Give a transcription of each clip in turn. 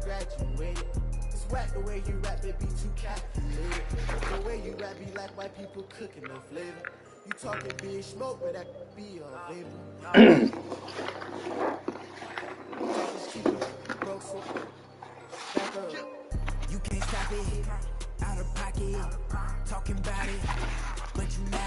graduated. It's whack the way you rap, it be too calculated. The way you rap be like white people cooking the flavor. You talking big smoke, but that be a vapor. Just keep it broke, so back up. You can't stop it, out of pocket, talking about it, but you not.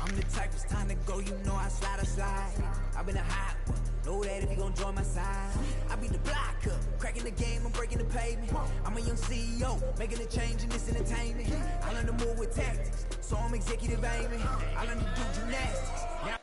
I'm the type, it's time to go, you know I slide a slide. I've been a hot one, know that if you gon' join my side. I be the block up, cracking the game, I'm breaking the pavement. I'm a young CEO, making a change in this entertainment. I learned to move with tactics, so I'm executive aiming. I learned to do gymnastics. Now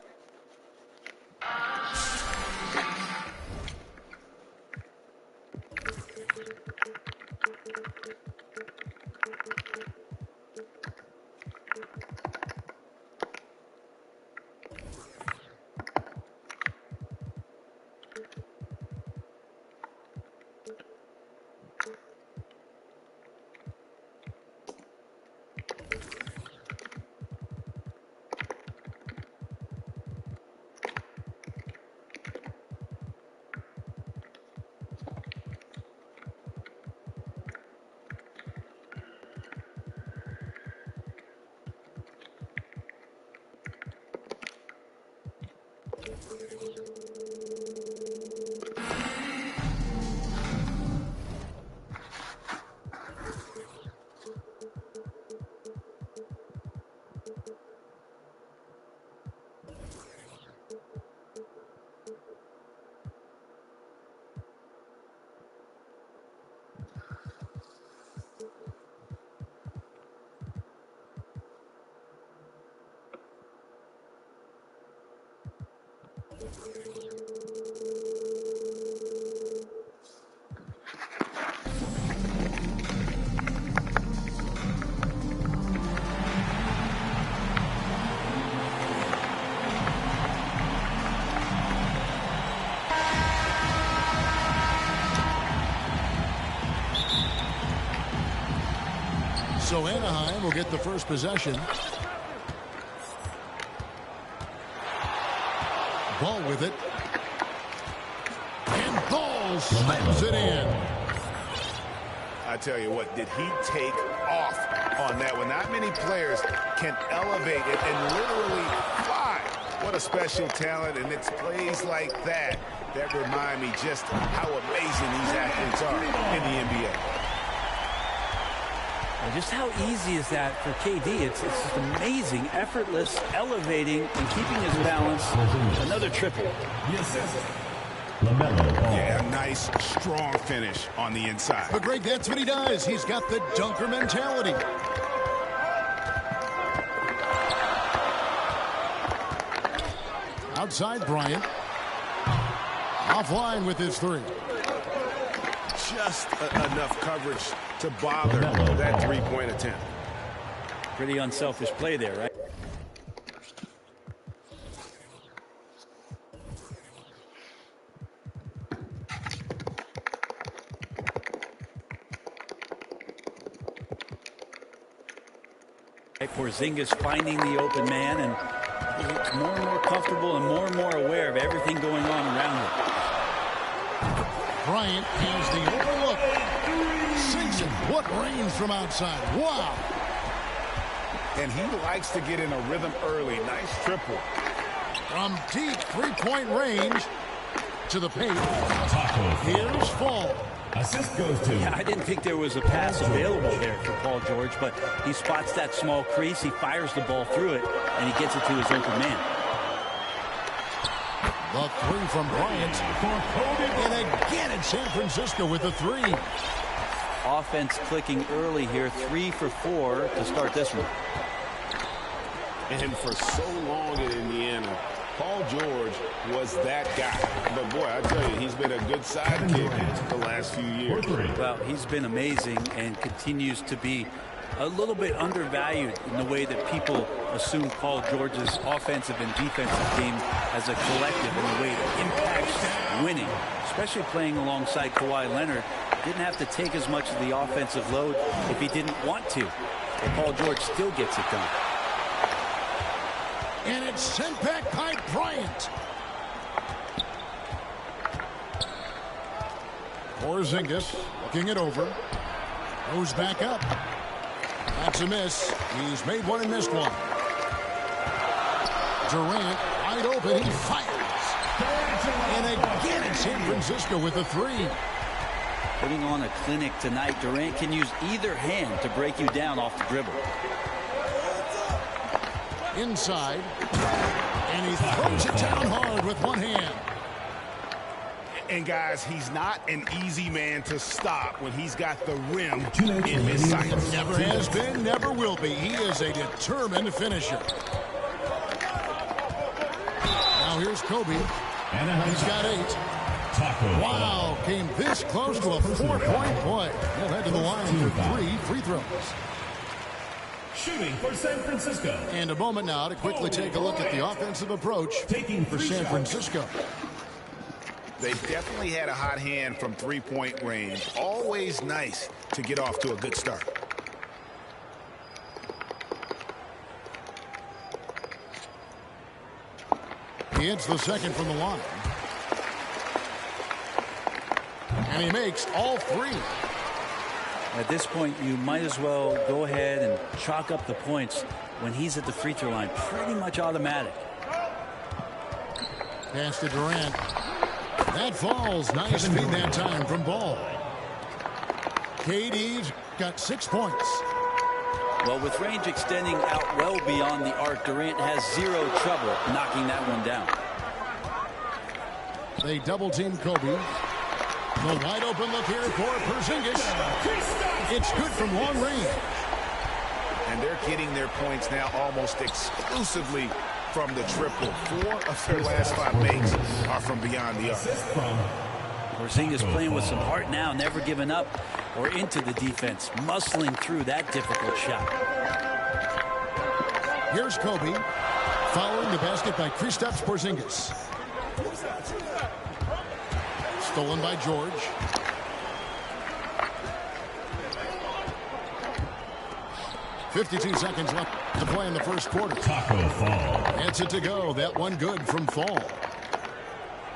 So Anaheim will get the first possession. Ball with it. And Ball slams it in. I tell you what, did he take off on that one? Not many players can elevate it and literally fly. What a special talent, and it's plays like that that remind me just how amazing these athletes are in the NBA. Just how easy is that for KD? It's just amazing, effortless, elevating, and keeping his balance. Another triple. Yeah, a nice, strong finish on the inside. But Greg, that's what he does. He's got the dunker mentality. Outside Bryant. Offline with his three. Just enough coverage to bother that three-point attempt. Pretty unselfish play there, right? Porzingis finding the open man, and he's more and more comfortable and more aware of everything going on around him. Bryant has the overlook. Sinks it. What range from outside. Wow. And he likes to get in a rhythm early. Nice triple. From deep three-point range to the paint. Here's Fall. Assist goes to. Yeah, I didn't think there was a pass available there for Paul George, but he spots that small crease, he fires the ball through it, and he gets it to his open man. The three from Bryant. And again in San Francisco with the three. Offense clicking early here, 3 for 4 to start this one. And for so long in Indiana, Paul George was that guy. But boy, I tell you, he's been a good sidekick the last few years. Well, he's been amazing and continues to be a little bit undervalued in the way that people assume Paul George's offensive and defensive game as a collective in the way it impacts winning, especially playing alongside Kawhi Leonard. Didn't have to take as much of the offensive load if he didn't want to. But Paul George still gets it done. And it's sent back by Bryant. Porzingis looking it over. Goes back up. That's a miss. He's made one and missed one. Durant wide open. He fires. And again it's San Francisco with a three. Putting on a clinic tonight. Durant can use either hand to break you down off the dribble. Inside. And he throws it down hard with one hand. And guys, he's not an easy man to stop when he's got the rim in his sights. Never has been, never will be. He is a determined finisher. Now here's Kobe. He's got 8. Wow, came this close to a 4-point play. He'll head to the line for 3 free throws. Shooting for San Francisco. And a moment now to quickly take a look at the offensive approach for San Francisco. They've definitely had a hot hand from three-point range. Always nice to get off to a good start. He hits the second from the line. And he makes all 3. At this point, you might as well go ahead and chalk up the points when he's at the free throw line. Pretty much automatic. Pass to Durant. That falls. Nice feed that time from Ball. KD's got 6 points. Well, with range extending out well beyond the arc, Durant has 0 trouble knocking that one down. They double-team Kobe. The wide open look here for Porzingis. It's good from long range. And they're getting their points now almost exclusively from the triple. 4 of their last 5 makes are from beyond the arc. Porzingis playing with some heart now, never giving up or into the defense, muscling through that difficult shot. Here's Kobe. Following the basket by Kristaps Porzingis. Stolen by George. .52 seconds left to play in the first quarter. Taco Fall. Gets it to go. That one good from Fall.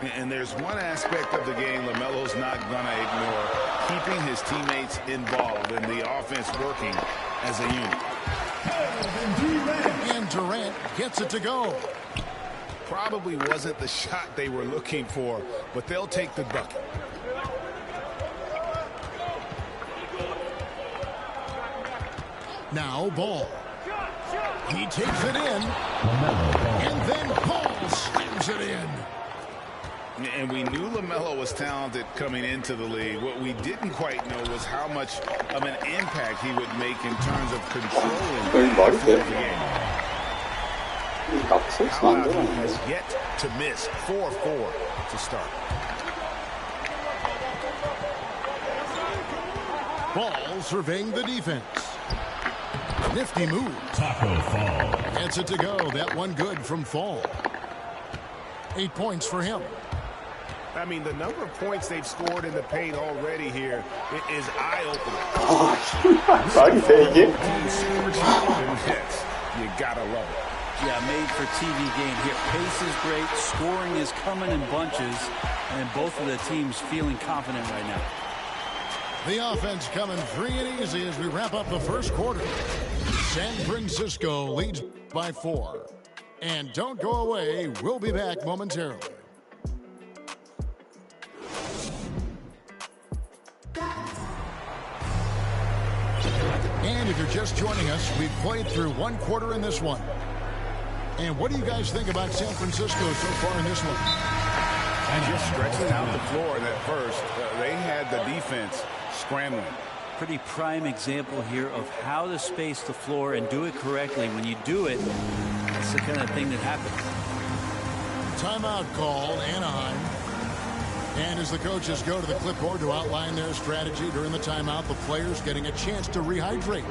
And there's one aspect of the game LaMelo's not going to ignore. Keeping his teammates involved and the offense working as a unit. And Durant gets it to go. Probably wasn't the shot they were looking for, but they'll take the bucket. Now Ball. He takes it in. And then Ball slams it in. And we knew LaMelo was talented coming into the league. What we didn't quite know was how much of an impact he would make in terms of controlling the flow of the game. He has yet to miss 4-4 to start. Ball surveying the defense. Nifty move. Taco Fall. Gets it to go. That one good from Fall. 8 points for him. I mean, the number of points they've scored in the paint already here is eye-opening. You gotta love it. Yeah, made for TV game here. Pace is great. Scoring is coming in bunches. And both of the teams feeling confident right now. The offense coming free and easy as we wrap up the first quarter. San Francisco leads by 4. And don't go away. We'll be back momentarily. And if you're just joining us, we've played through one quarter in this one. And what do you guys think about San Francisco so far in this one? And just stretching out the floor in that first, they had the defense scrambling. Pretty prime example here of how to space the floor and do it correctly. When you do it, that's the kind of thing that happens. Timeout call, Anaheim. And as the coaches go to the clipboard to outline their strategy during the timeout, the players getting a chance to rehydrate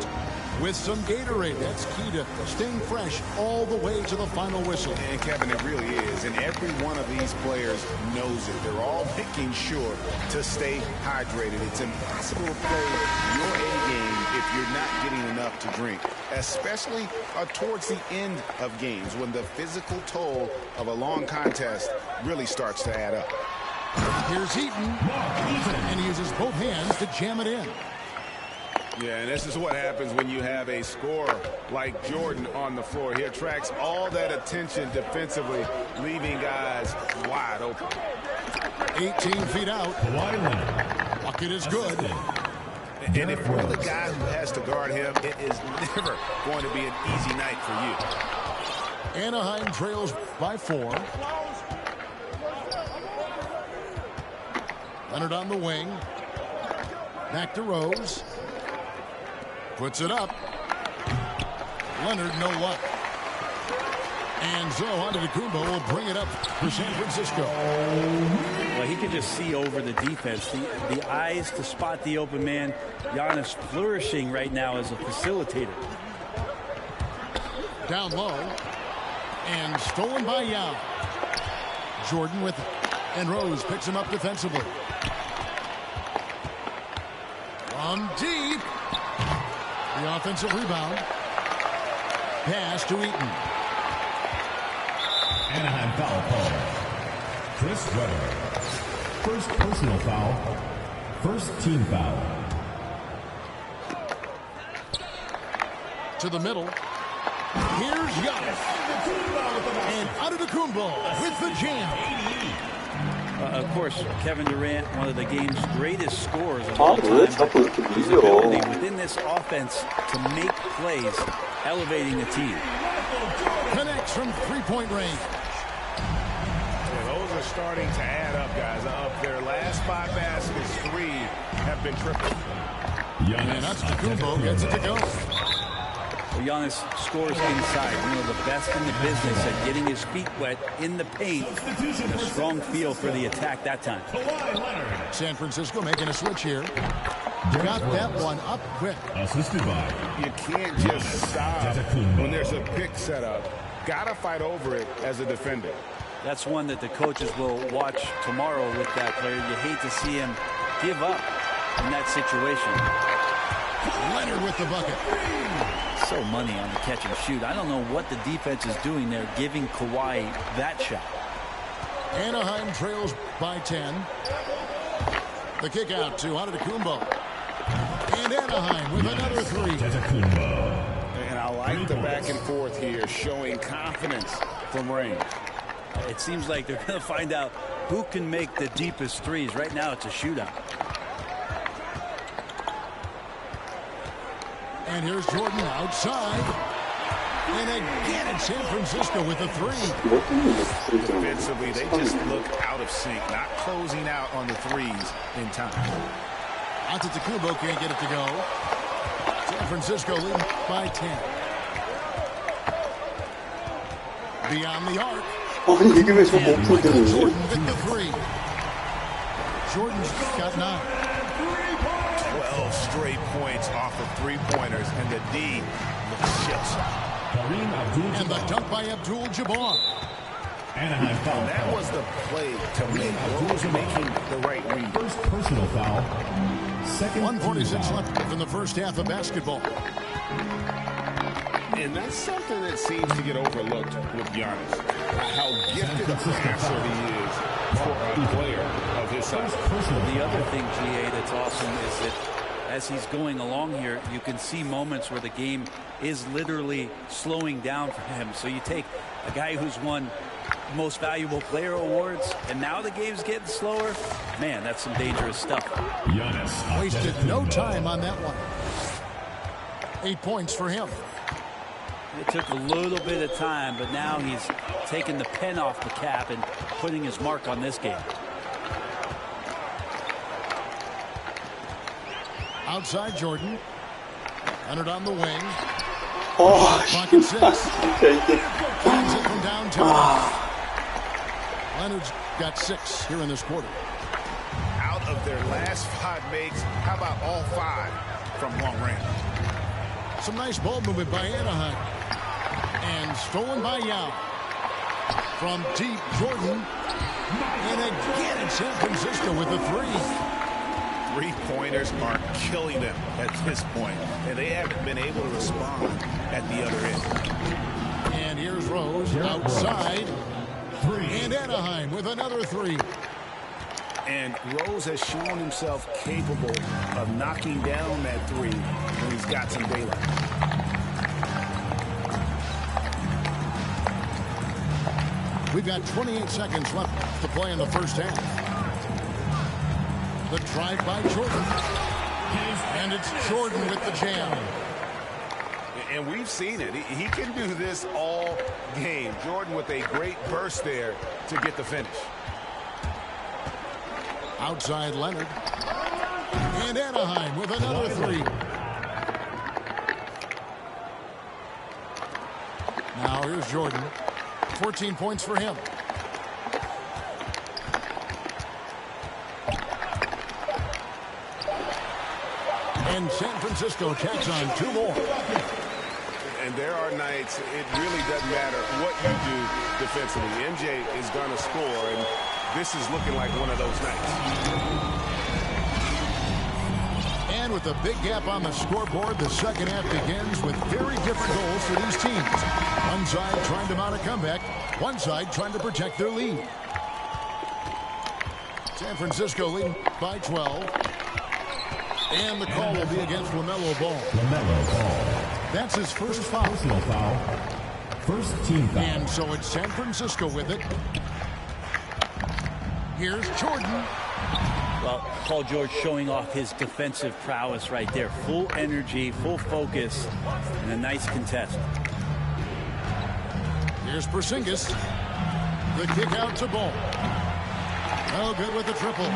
with some Gatorade. That's key to staying fresh all the way to the final whistle. And Kevin, it really is. And every one of these players knows it. They're all making sure to stay hydrated. It's impossible to play your A game if you're not getting enough to drink, especially towards the end of games when the physical toll of a long contest really starts to add up. Here's Heaton. And he uses both hands to jam it in. Yeah, and this is what happens when you have a scorer like Jordan on the floor. He attracts all that attention defensively, leaving guys wide open. 18 feet out. Bucket is good. And if you're the guy who has to guard him, it is never going to be an easy night for you. Anaheim trails by 4. Leonard on the wing. Back to Rose. Puts it up. Leonard, no luck. And so Antetokounmpo will bring it up for San Francisco. Well, he can just see over the defense. The eyes to spot the open man. Giannis flourishing right now as a facilitator. Down low. And stolen by Yao. Jordan with it. And Rose picks him up defensively. From deep. The offensive rebound. Pass to Eaton. Anaheim foul call. Chris Webber. First personal foul. First team foul. To the middle. Here's Giannis. And Antetokounmpo with the jam. Of course, Kevin Durant, one of the game's greatest scorers of all time. His ability within this offense to make plays, elevating the team. Connects from three-point range. Yeah, those are starting to add up, guys. Of their last 5 baskets, 3 have been tripled. And Antetokounmpo gets it to go. Well, Giannis scores inside, one of the best in the business at getting his feet wet in the paint. And a strong feel for the attack that time. San Francisco making a switch here. Got that one up quick. Assisted by. You can't just stop when there's a pick set up. Gotta fight over it as a defender. That's one that the coaches will watch tomorrow with that player. You hate to see him give up in that situation. Leonard with the bucket. So money on the catch and shoot. I don't know what the defense is doing there, giving Kawhi that shot. Anaheim trails by 10. The kick out to Antetokounmpo. And Anaheim with another 3. And I like the back and forth here, showing confidence from range. It seems like they're going to find out who can make the deepest threes. Right now, it's a shootout. And here's Jordan outside. And again, it's San Francisco with a 3. Defensively, they just look out of sync, not closing out on the threes in time. Antetokounmpo can't get it to go. San Francisco leading by 10. Beyond the arc. 아니 이게 왜 저 멈춰 되는 Jordan with the 3. Jordan's got 9. 12 straight points off of 3-pointers, and the D looks chips. And the dunk by Abdul-Jabbar. Anaheim foul. That was the play to make. Who's making the right read? First personal foul. Second 1:46 foul. left in the first half of basketball. And that's something that seems to get overlooked with Giannis. How gifted a passer he is for a player of his size. The other thing, GA, that's awesome is that as he's going along here, you can see moments where the game is literally slowing down for him. So you take a guy who's won most valuable player awards, and now the game's getting slower. Man, that's some dangerous stuff. Giannis Wasted no time on that one. 8 points for him. It took a little bit of time, but now he's taking the pen off the cap and putting his mark on this game. Outside Jordan. Leonard on the wing. 아 Pocket 6. 진짜 이게 Finds it from downtown. Leonard's got 6 here in this quarter. Out of their last 5 makes, how about all 5 from long range? Some nice ball movement by Anaheim. And stolen by Yao. From deep, Jordan. And again, it's San Francisco with the 3. 3-pointers are killing them at this point, and they haven't been able to respond at the other end. And here's Rose outside. 3. And Anaheim with another 3. And Rose has shown himself capable of knocking down that three when he's got some daylight. We've got 28 seconds left to play in the first half. The drive by Jordan. And it's Jordan with the jam. And we've seen it. He can do this all game. Jordan with a great burst there to get the finish. Outside Leonard. And Anaheim with another three. Now here's Jordan. 14 points for him. And San Francisco tacks on 2 more. And there are nights it really doesn't matter what you do defensively. MJ is going to score, and this is looking like one of those nights. And with a big gap on the scoreboard, the second half begins with very different goals for these teams. One side trying to mount a comeback, one side trying to protect their lead. San Francisco leading by 12. And the call will be against LaMelo Ball. LaMelo Ball. That's his first foul. Personal foul. First team foul. And so it's San Francisco with it. Here's Jordan. Well, Paul George showing off his defensive prowess right there. Full energy, full focus, and a nice contest. Here's Porzingis. The kick out to Ball. Oh, good with the triple.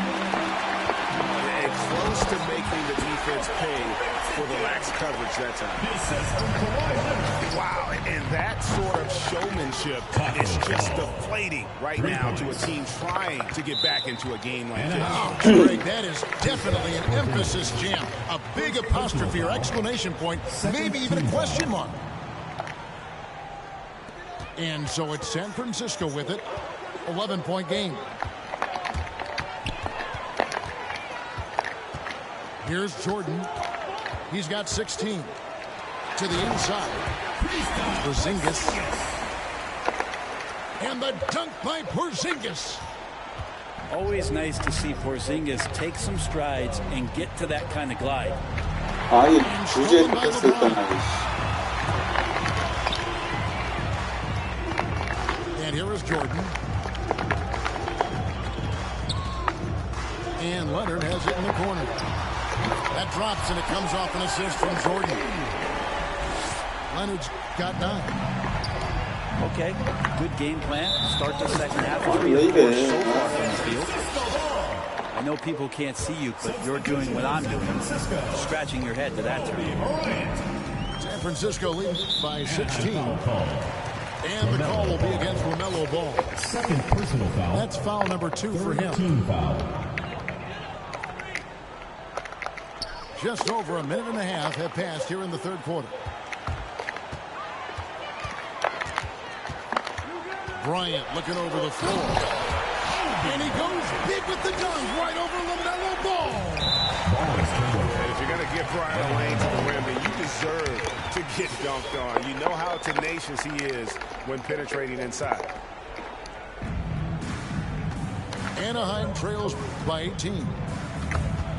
Close to making the defense pay for the lax coverage that time. Wow, and that sort of showmanship is just deflating right now to a team trying to get back into a game like this. Oh, Greg, that is definitely an emphasis jam. A big apostrophe or exclamation point, maybe even a question mark. And so it's San Francisco with it. 11-point game. Here's Jordan. He's got 16. To the inside. Porzingis. And the dunk by Porzingis. Always nice to see Porzingis take some strides and get to that kind of glide. 아예 주제를 뺐었잖아요. And here is Jordan. And Leonard has it in the corner. That drops, and it comes off an assist from Jordan. Leonard's got 9. Okay, good game plan. Start the second half. Oh, 3 of 4 really? so far from the field. I know people can't see you, but you're doing what I'm doing. Scratching your head to that turn. San Francisco leads by 16. And the call will be against LaMelo Ball. Second personal foul. That's foul number 2 for him. Team foul. Just over a minute and a half have passed here in the third quarter. Bryant looking over the floor. And he goes big with the dunk right over LaMelo Ball. And if you're going to get Bryant a lane to the rim, then you deserve to get dunked on. You know how tenacious he is when penetrating inside. Anaheim trails by 18.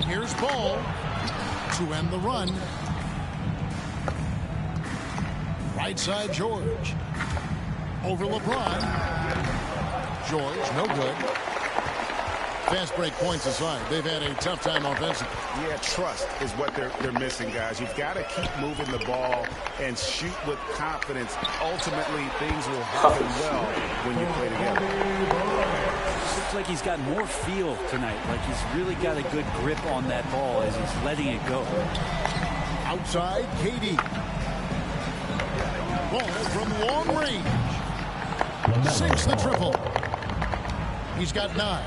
Here's Ball to end the run. Right side, George. Over LeBron. George, no good. Fast break points aside. They've had a tough time offensively. Yeah, trust is what they're missing, guys. You've got to keep moving the ball and shoot with confidence. Ultimately, things will happen well when you play together. Looks like he's got more feel tonight. Like he's really got a good grip on that ball as he's letting it go. Outside, KD. Ball from long range. Sinks the triple. He's got 9.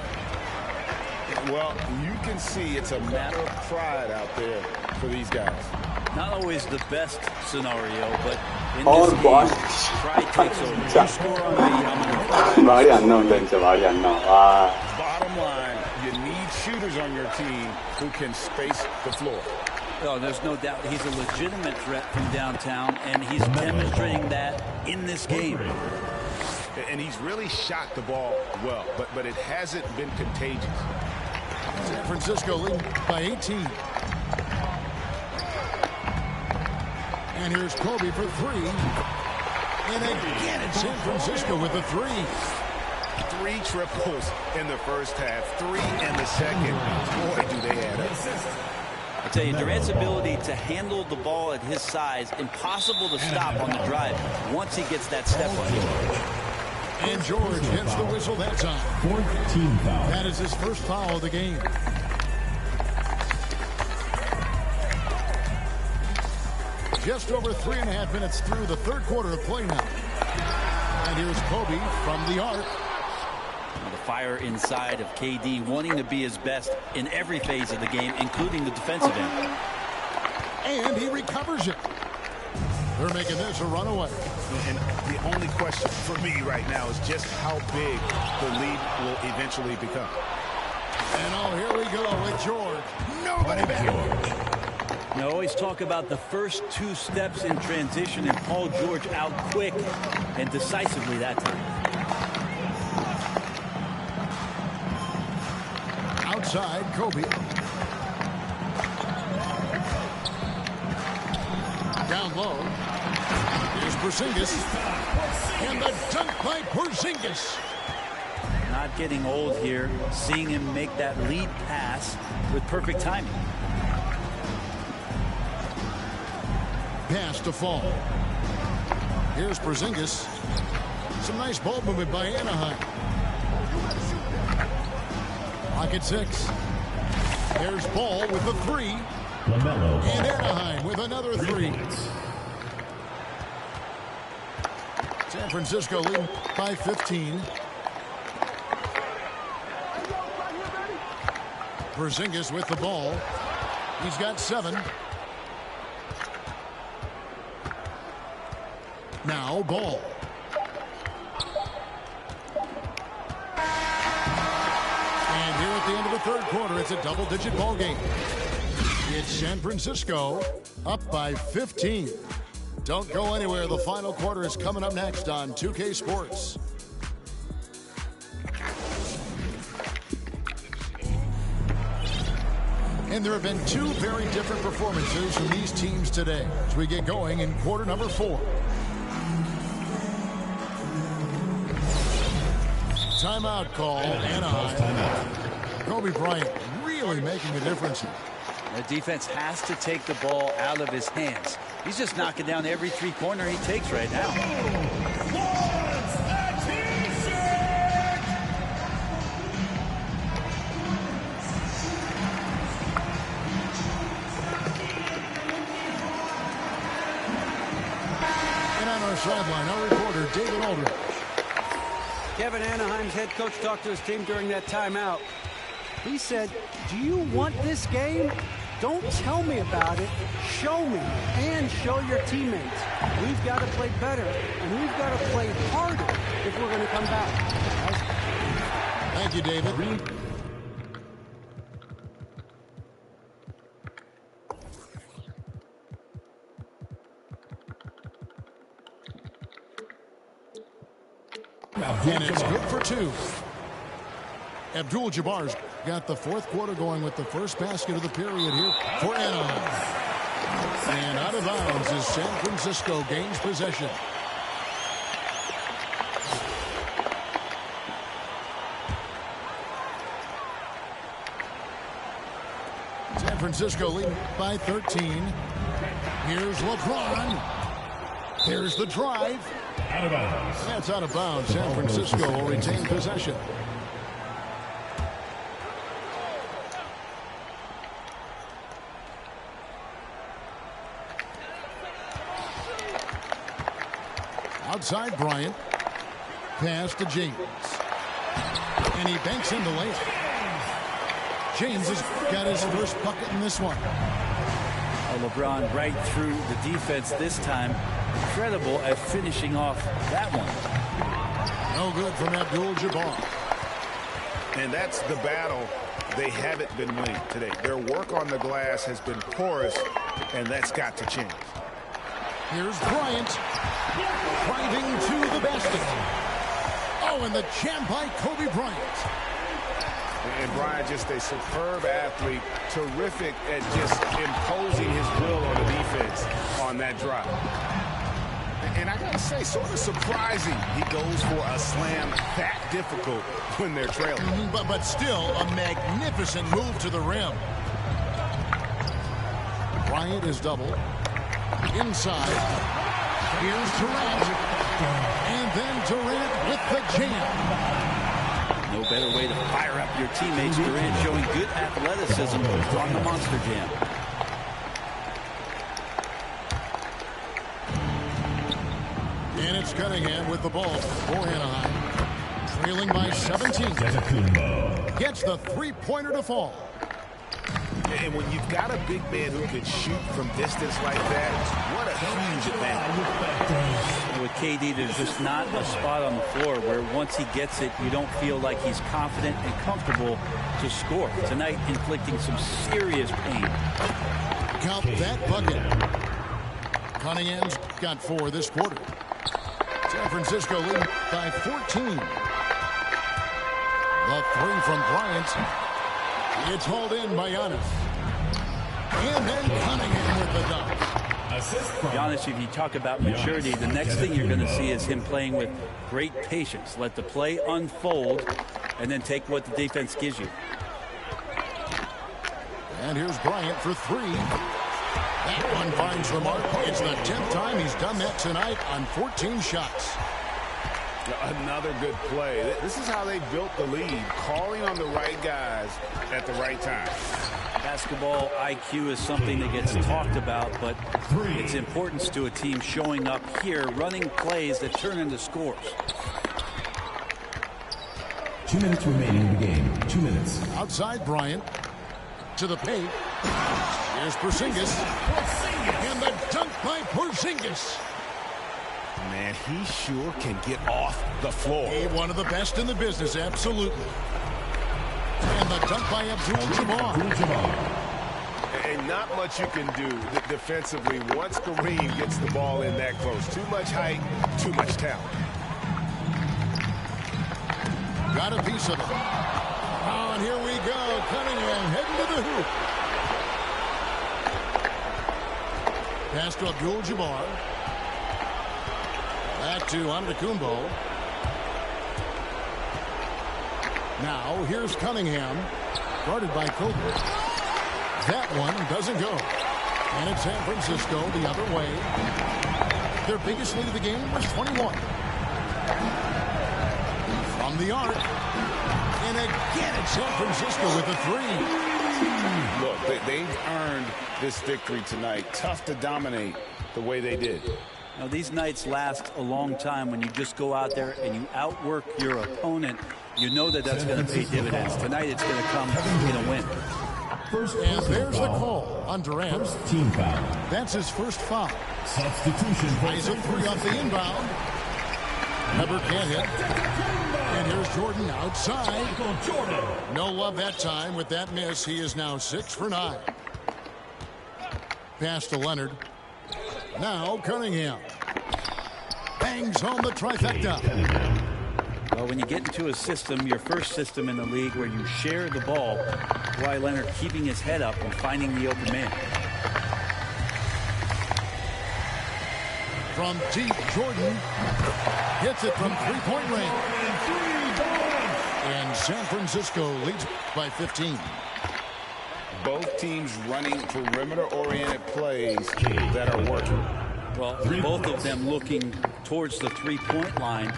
Well, you can see it's a matter of pride out there for these guys. Not always the best scenario, but in Oh, this game, boy. pride takes over. You score on me, I'm going to 말이 안 나온다 진짜 말이 안 나와. 와. Bottom line, you need shooters on your team who can space the floor. Oh, there's no doubt he's a legitimate threat from downtown, and he's demonstrating that in this game. And he's really shot the ball well, but it hasn't been contagious. Francisco leading by 18. And here's Kobe for three. And again, it's San Francisco with a three. 3 triples in the first half, 3 in the second. Boy, do they add up. I tell you, Durant's ability to handle the ball at his size, impossible to stop on the drive once he gets that step on it. And George gets the whistle that time. 14 foul. That is his first foul of the game. Just over 3.5 minutes through the third quarter of play now. And here's Kobe from the arc. The fire inside of KD, wanting to be his best in every phase of the game, including the defensive end. And he recovers it. They're making this a runaway. And the only question for me right now is just how big the lead will eventually become. And oh, here we go with George. Nobody back. You always talk about the first 2 steps in transition, and Paul George out quick and decisively that time. Outside, Kobe. Down low. Here's Porzingis. And the dunk by Porzingis. Not getting old here, seeing him make that lead pass with perfect timing. Pass to fall. Here's Porzingis. Some nice ball movement by Anaheim. Pocket 6. There's Ball with the 3. LaMelo. And Anaheim with another 3. San Francisco leading by 15. Porzingis with the ball. He's got 7. Now Ball. And here at the end of the third quarter, it's a double-digit ball game. It's San Francisco up by 15. Don't go anywhere. The final quarter is coming up next on 2K Sports. And there have been 2 very different performances from these teams today as we get going in quarter number 4. Timeout call, Anaheim. Kobe Bryant really making a difference. The defense has to take the ball out of his hands. He's just knocking down every 3-pointer he takes right now. And on our sideline, our reporter, David Aldridge. Kevin, Anaheim's head coach talked to his team during that timeout. He said, do you want this game? Don't tell me about it. Show me and show your teammates. We've got to play better, and we've got to play harder if we're going to come back. Thank you, David. And it's good for 2. Abdul-Jabbar's got the fourth quarter going with the first basket of the period here for Anaheim. And out of bounds as San Francisco gains possession. San Francisco leading by 13. Here's LeBron. Here's the drive. Out of bounds. That's out of bounds. San Francisco will retain possession. Outside Bryant. Pass to James. And he banks in the layup. James has got his first bucket in this one. Oh, LeBron right through the defense this time. Incredible at finishing off that one. No good from Abdul-Jabbar. And that's the battle they haven't been winning today. Their work on the glass has been porous, and that's got to change. Here's Bryant. Driving to the basket. Oh, and the jam by Kobe Bryant. And Bryant, just a superb athlete, terrific at just imposing his will on the defense on that drive. And I gotta say, sort of surprising he goes for a slam that difficult when they're trailing. But still a magnificent move to the rim. Bryant is double. Inside. Here's Durant. And then Durant with the jam. No better way to fire up your teammates. Durant showing good athleticism on the monster jam. And it's Cunningham with the ball for Anaheim. Trailing by 17. Gets the three-pointer to fall. And when you've got a big man who can shoot from distance like that, what a huge advantage. With KD, there's just not a spot on the floor where once he gets it, you don't feel like he's confident and comfortable to score. Tonight, inflicting some serious pain. Count that bucket. Cunningham's got 4 this quarter. San Francisco leading by 14. The 3 from Bryant. It's hauled in by Giannis. And then Cunningham with the dunk. Giannis, if you talk about maturity, the next thing you're going to see is him playing with great patience. Let the play unfold and then take what the defense gives you. And here's Bryant for 3. That one finds the mark. It's the 10th time he's done that tonight on 14 shots. Another good play. This is how they built the lead, calling on the right guys at the right time. Basketball IQ is something that gets talked about, but its importance to a team showing up here, running plays that turn into scores. 2 minutes remaining in the game. 2 minutes. Outside Bryant. To the paint. Here's Porzingis. And the dunk by Porzingis. Man, he sure can get off the floor. One of the best in the business, absolutely. And the dunk by Abdul-Jabbar. And not much you can do defensively once Kareem gets the ball in that close. Too much height, too much talent. Got a piece of it. Oh, and here we go. Cunningham heading to the hoop. Pass to Abdul-Jabbar. Back to Antetokounmpo. Now, here's Cunningham. Guarded by Kobe. That one doesn't go. And it's San Francisco the other way. Their biggest lead of the game was 21. From the arc. And again, it's San Francisco with a 3. Look, they've earned this victory tonight. Tough to dominate the way they did. Now, these nights last a long time when you just go out there and you outwork your opponent. You know that that's going to pay dividends. Tonight, it's going to come in a win. And there's the call on Durant. First team foul. That's his first foul. Substitution. He's a 3 off the inbound. Weber can't hit. And here's Jordan outside. No love that time with that miss. He is now 6 for 9. Pass to Leonard. Now Cunningham. Bangs home the trifecta. Well, when you get into a system, your first system in the league where you share the ball, Kawhi Leonard keeping his head up and finding the open man. From deep, Jordan hits it from three-point range. And San Francisco leads by 15. Both teams running perimeter-oriented plays that are working. Well, both of them looking towards the three-point line,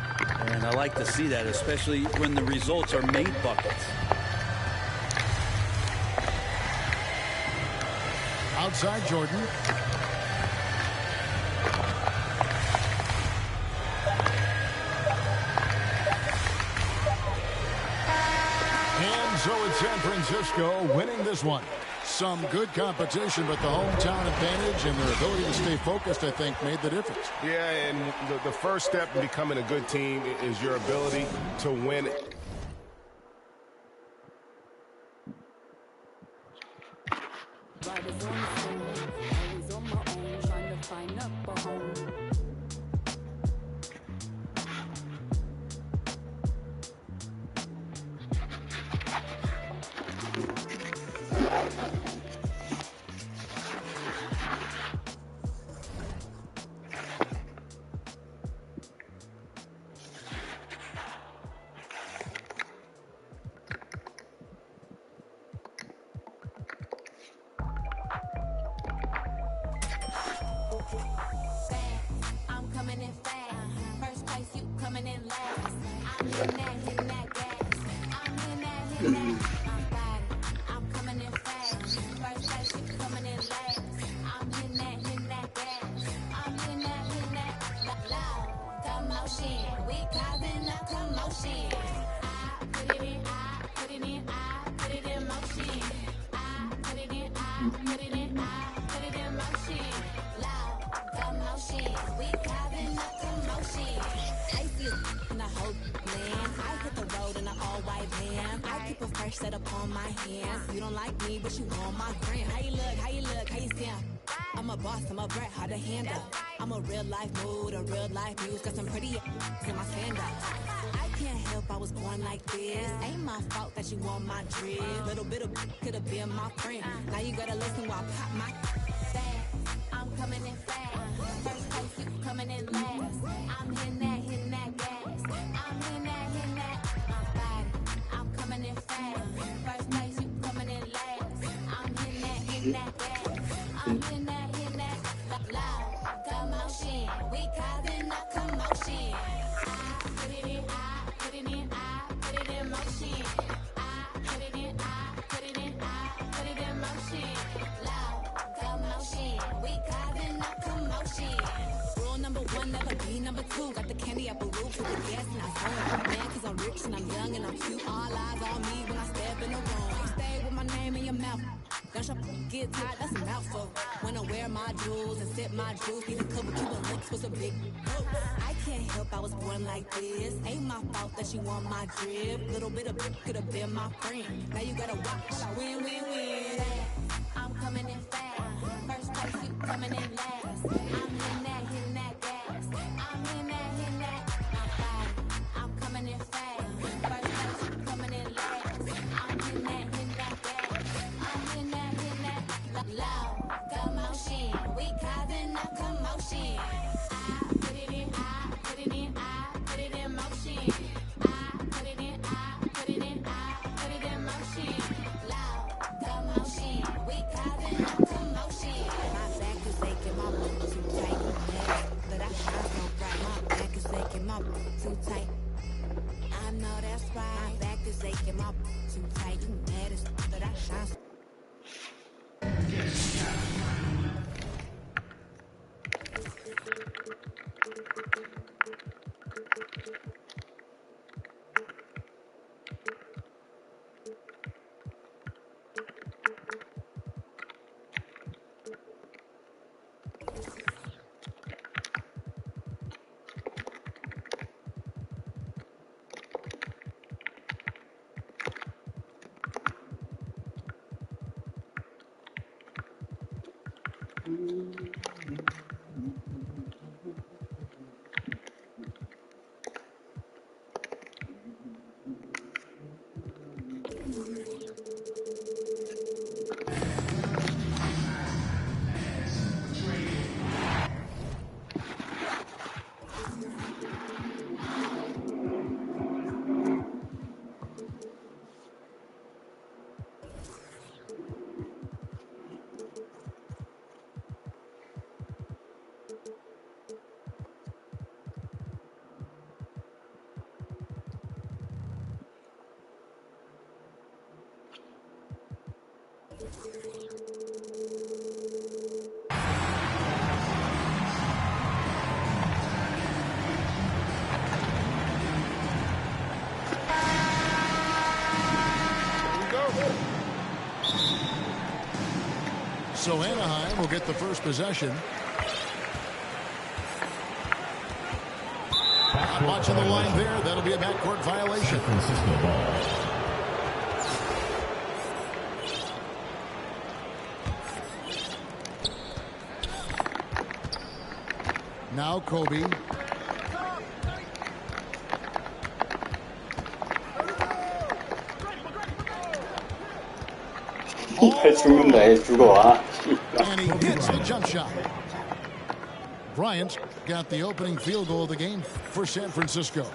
and I like to see that, especially when the results are made buckets. Outside Jordan. And so it's San Francisco winning this one. Some good competition, but the hometown advantage and their ability to stay focused, I think, made the difference. Yeah, and the first step in becoming a good team is your ability to win. Riders on the phone, always on my own, trying to find up a home. I'm coming in fast. First place, you coming in last. I'm hitting that gas. I'm hitting that. I'm coming in fast. First place, you coming in last. I'm hitting that gas. I'm hitting that loud. Commotion, we causing a commotion. I put it in motion. I put it in motion. Loud commotion, we causing a commotion. I see it in a whole man. I hit the road in an all-white van. I keep a fresh set up on my hands. You don't like me, but you want my gram. How you look, how you sound? I'm a boss, I'm a brat, hard to handle. I'm a real life mood, a real life muse. Got some pretty in my sandals. I can't help I was born like this. Ain't my fault that you want my drip. Little bit of could have been my friend. Now you gotta listen while I pop my fast. I'm coming in fast. First place, you coming in last. I'm hitting that gas. I'm hitting that. I'm coming in fast. First place, you coming in last. I'm hitting that gas. I'm hitting that. Loud commotion, we causing a commotion. I put it in motion. I put it in motion. Loud commotion, we causing a commotion. Rule number one, never be number two. Got the candy apple roof with the gas and I phone. Man, cause I'm rich and I'm young and I'm cute. All eyes on me when I step in the room. Stay with my name in your mouth. Don't your get tired, that's a mouthful. When I wear my jewels and sip my juice, need a couple Cuban links with a big boat. I can't help I was born like this. Ain't my fault that you want my drip. Little bit of could have been my friend. Now you gotta watch, win. I'm coming in fast. First place, you coming in last. I'm hitting that gas. I'm hitting that. I'm coming in fast. First place, you coming in last. I'm hitting that gas. I'm hitting that loud commotion. We causing a commotion. I put it in motion. I put it in motion. Loud commotion. We causing a commotion. My back is aching, my boot too tight. That I shine so bright. My back is aching, my boot too tight. I know that's right. My back is aching, my boot too tight. You mad as that I shine so So Anaheim will get the first possession. Watching the line there, that'll be a backcourt violation. Francisco ball. Now Kobe. 죽는다, 얘 죽어. And he hits the jump shot. Bryant got the opening field goal of the game for San Francisco.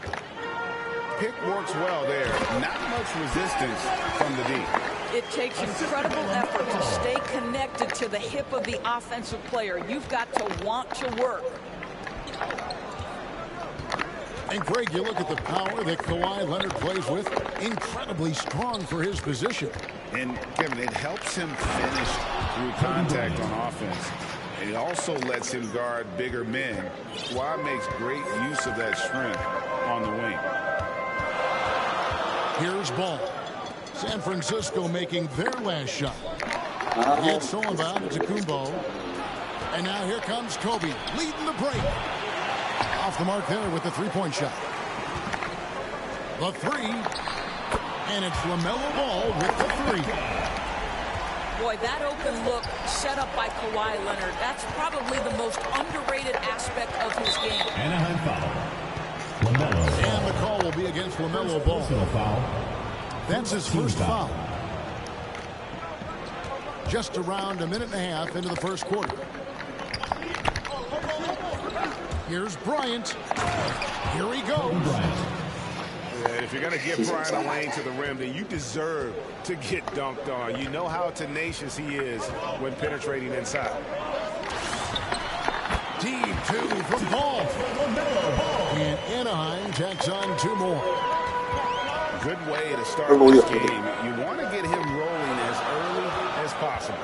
Pick works well there. Not much resistance from the D. It takes incredible effort to stay connected to the hip of the offensive player. You've got to want to work. And, Greg, you look at the power that Kawhi Leonard plays with. Incredibly strong for his position. And, Kevin, it helps him finish through contact on offense. And it also lets him guard bigger men. Kawhi makes great use of that strength on the wing. Here's Ball. San Francisco making their last shot. Gets stolen by Antetokounmpo. And now here comes Kobe leading the break. Off the mark there with the three-point shot. The three. And it's LaMelo Ball with the three. Boy, that open look set up by Kawhi Leonard. That's probably the most underrated aspect of his game. Anaheim foul. LaMelo. And the call will be against LaMelo Ball. Foul. That's his first foul. Just around a minute and a half into the first quarter. Here's Bryant. Here he goes. And if you're going to give Bryant a lane to the rim, then you deserve to get dunked on. You know how tenacious he is when penetrating inside. Team two from Ball. And Anaheim tacks on two more. Good way to start this game. You want to get him rolling as early as possible.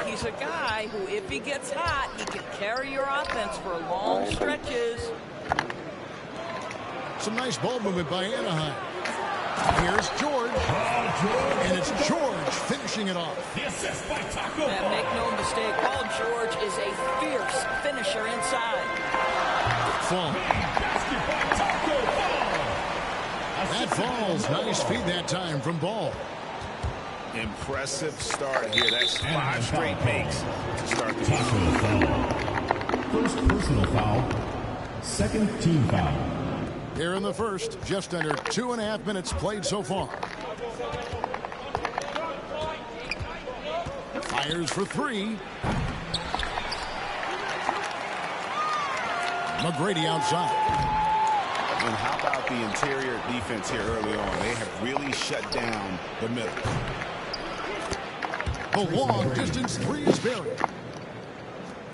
He's a guy who, if he gets hot, he can carry your offense for long stretches. Some nice ball movement by Anaheim. Here's George. And it's George finishing it off. And make no mistake, Paul George is a fierce finisher inside. Fall. That falls. Nice feed that time from Ball. Impressive start here. That's 5 straight makes to start the game. First personal foul. Second team foul. Here in the first, just under 2.5 minutes played so far. Fires for three. McGrady outside. And how about the interior defense here early on? They have really shut down the middle. The long distance three is buried.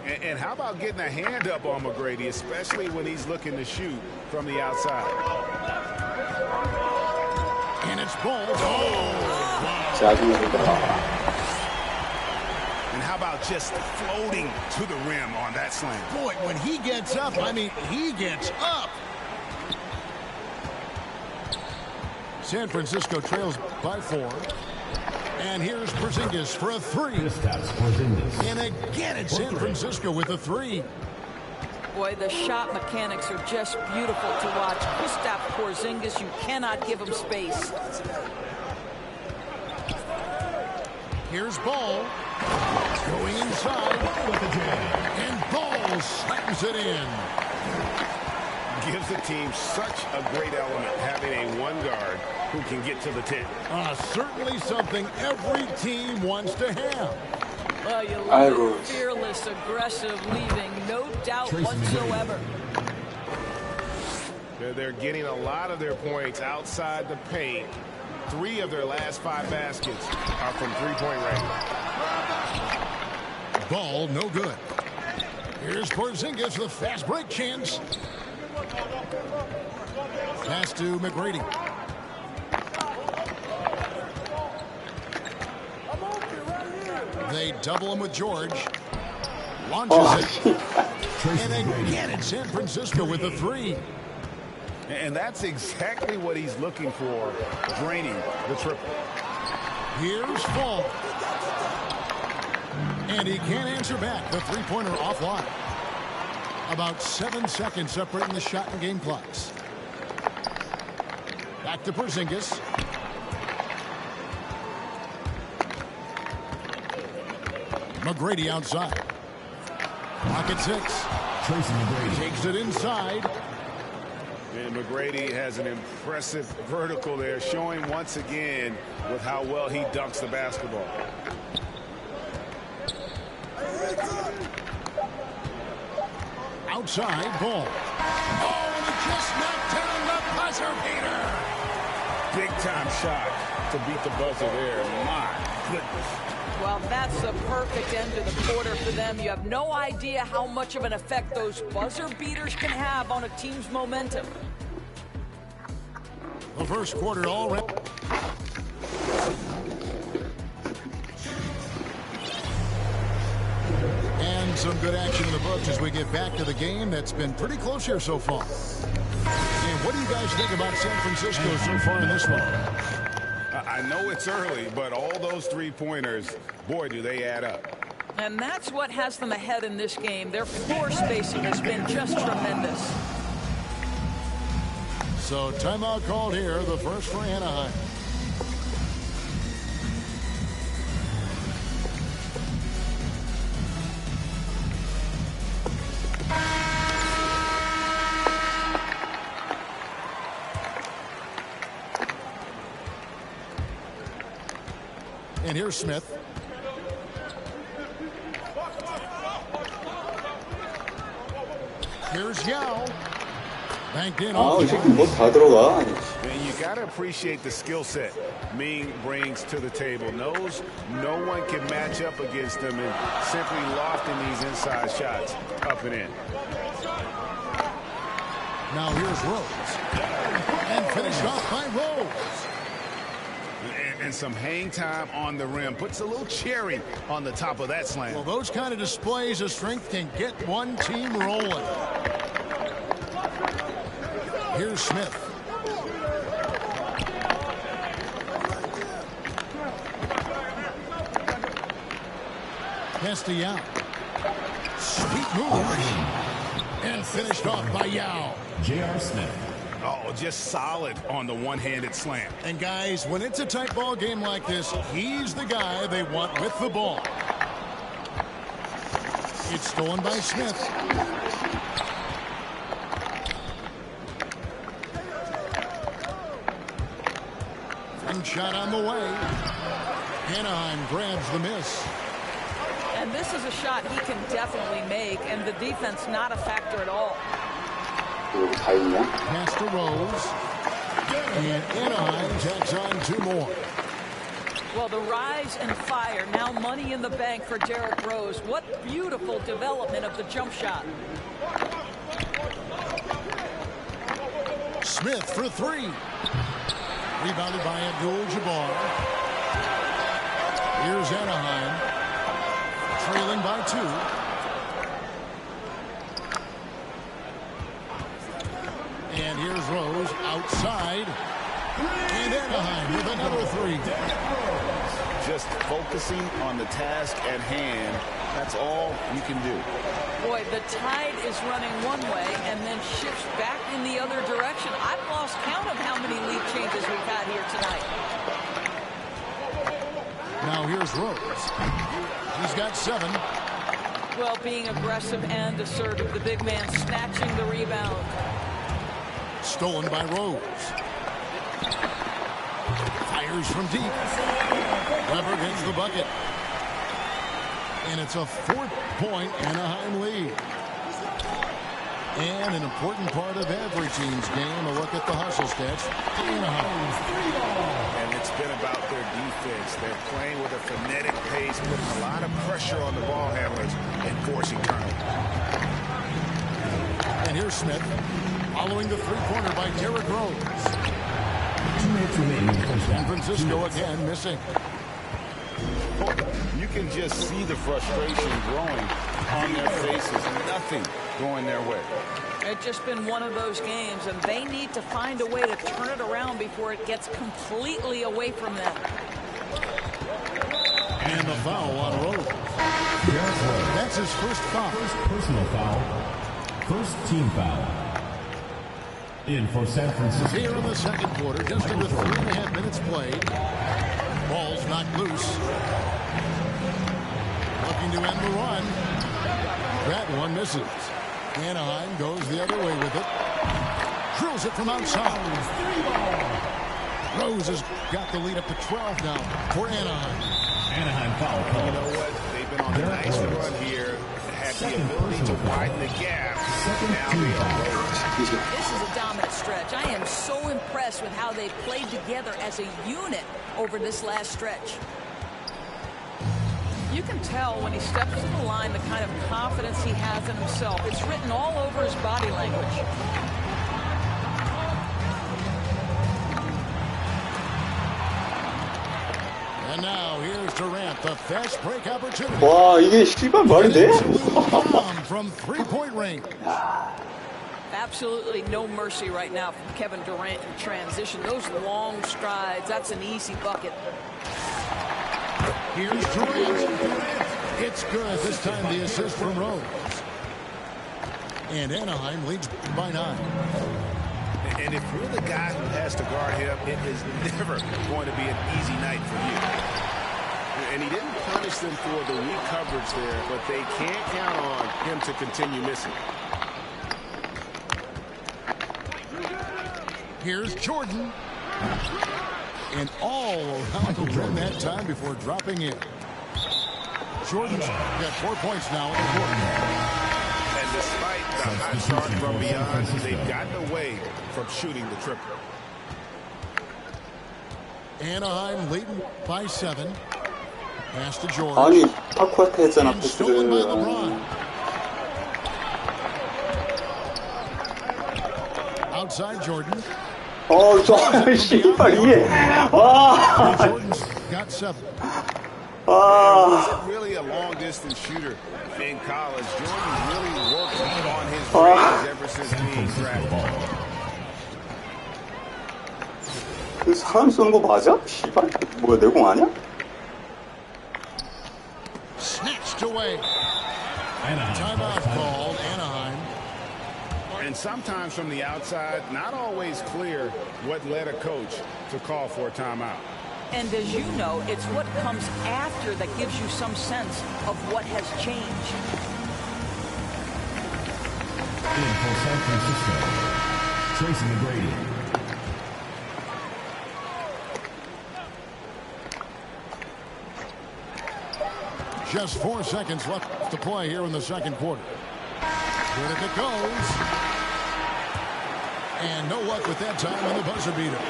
And how about getting a hand up on McGrady, especially when he's looking to shoot from the outside? And it's Ball. Oh! And how about just floating to the rim on that slam? Boy, when he gets up, I mean, he gets up. San Francisco trails by 4. And here's Porzingis for a three. And again, it's San Francisco with a three. Boy, the shot mechanics are just beautiful to watch. Kristaps Porzingis, you cannot give him space. Here's Ball. Going inside. And Ball slams it in. Gives the team such a great element having a one guard who can get to the 10. Certainly something every team wants to have. Well, you love it. Fearless, aggressive, leaving, no doubt whatsoever. They're getting a lot of their points outside the paint. 3 of their last 5 baskets are from three-point range. Ball, no good. Here's Porzingis with a fast break chance. Pass to McGrady. They double him with George. Launches it. And again, it's San Francisco with a three. And that's exactly what he's looking for, draining the triple. Here's Fall. And he can't answer back. The three-pointer offline. About 7 seconds separating the shot and game clocks. Back to Porzingis. McGrady outside. Clock at 6. Tracy McGrady takes it inside. And McGrady has an impressive vertical there, showing once again with how well he dunks the basketball. Outside, Ball. Oh, and he just knocked down the buzzer beater. big-time shot to beat the buzzer there. My goodness. Well, that's the perfect end to the quarter for them. You have no idea how much of an effect those buzzer beaters can have on a team's momentum. The first quarter already. And some good action in the books as we get back to the game that's been pretty close here so far. And what do you guys think about San Francisco so far in this one? I know it's early, but all those three-pointers, boy, do they add up. And that's what has them ahead in this game. Their floor spacing has been just tremendous. So timeout called here, the first for Anaheim. And here's Smith. Here's Yao. Banked in. 이 새끼 뭐 다 들어가. And you got to appreciate the skill set Ming brings to the table. Knows no one can match up against him and simply lofting these inside shots up and in. Now here's Rose. And finished off by Rose. And some hang time on the rim. Puts a little cherry on the top of that slam. Well, those kind of displays of strength can get one team rolling. Here's Smith. Pass to Yao. Sweet move. And finished off by Yao. J.R. Smith. Oh, just solid on the one-handed slam. And guys, when it's a tight ball game like this, he's the guy they want with the ball. It's stolen by Smith. And shot on the way. Anaheim grabs the miss. And this is a shot he can definitely make, and the defense not a factor at all. Pass to Rose. And Anaheim tacks on two more. Well, the rise and fire, now money in the bank for Derrick Rose. What beautiful development of the jump shot. Smith for three. Rebounded by Abdul-Jabbar. Here's Anaheim. Trailing by two. And here's Rose outside. And Anaheim with another three. Just focusing on the task at hand. That's all you can do. Boy, the tide is running one way and then shifts back in the other direction. I've lost count of how many lead changes we've had here tonight. Now here's Rose. He's got 7. Well, being aggressive and assertive, the big man snatching the rebound. Stolen by Rose. Fires from deep. Weber gets the bucket. And it's a 4-point Anaheim lead. And an important part of every team's game, a look at the hustle stats. Anaheim. And it's been about their defense. They're playing with a frenetic pace, putting a lot of pressure on the ball handlers and forcing turnovers. And here's Smith. Following the three-pointer by Derrick Rose. San Francisco again missing. You can just see the frustration growing on their faces. Nothing going their way. It's just been one of those games, and they need to find a way to turn it around before it gets completely away from them. And the foul on Rose. That's his first foul. First personal foul. First team foul. In for San Francisco. Here in the second quarter, just under 3.5 minutes played. Ball's knocked loose. Looking to end the run. That one misses. Anaheim goes the other way with it. Drills it from outside. Rose has got the lead up to 12 now for Anaheim. Anaheim foul call. You know what? They've been on a nice run here. Had had the ability to widen the gap. Now they are low. This is a dominant stretch. I am so impressed with how they played together as a unit over this last stretch. You can tell when he steps to the line the kind of confidence he has in himself. It's written all over his body language. And now here's Durant, the fast break opportunity. 와, 이게 씨발 말이 돼? From three-point range. Absolutely no mercy right now from Kevin Durant in transition. Those long strides, that's an easy bucket. Here's Durant. It's good. This time the assist from Rose. And Anaheim leads by 9. And if you're the guy who has to guard him, it is never going to be an easy night for you. And he didn't punish them for the weak coverage there, but they can't count on him to continue missing. Here's Jordan. And all around the rim that time before dropping in. Jordan's got 4 points now in the quarter. And despite the hot start from beyond, they've gotten away from shooting the triple. Anaheim leading by 7. Pass to George. 아니, 타코한테 했잖아, And stolen by 패스를. LeBron. Outside Jordan. 저, 씨발, 이게. 와. Jordan's got 7. He wasn't really a long-distance shooter in college. Jordan really worked on his range ever since being drafted. 그 사람 쏘는 거 맞아? 씨발, 뭐야, 내공 아니야? Snatched away. Timeout called Anaheim. And sometimes from the outside, not always clear what led a coach to call for a timeout. And as you know, it's what comes after that gives you some sense of what has changed. In for San Francisco, Tracy McGrady. Just 4 seconds left to play here in the second quarter. Good if it goes. And no luck with that time on the buzzer beater.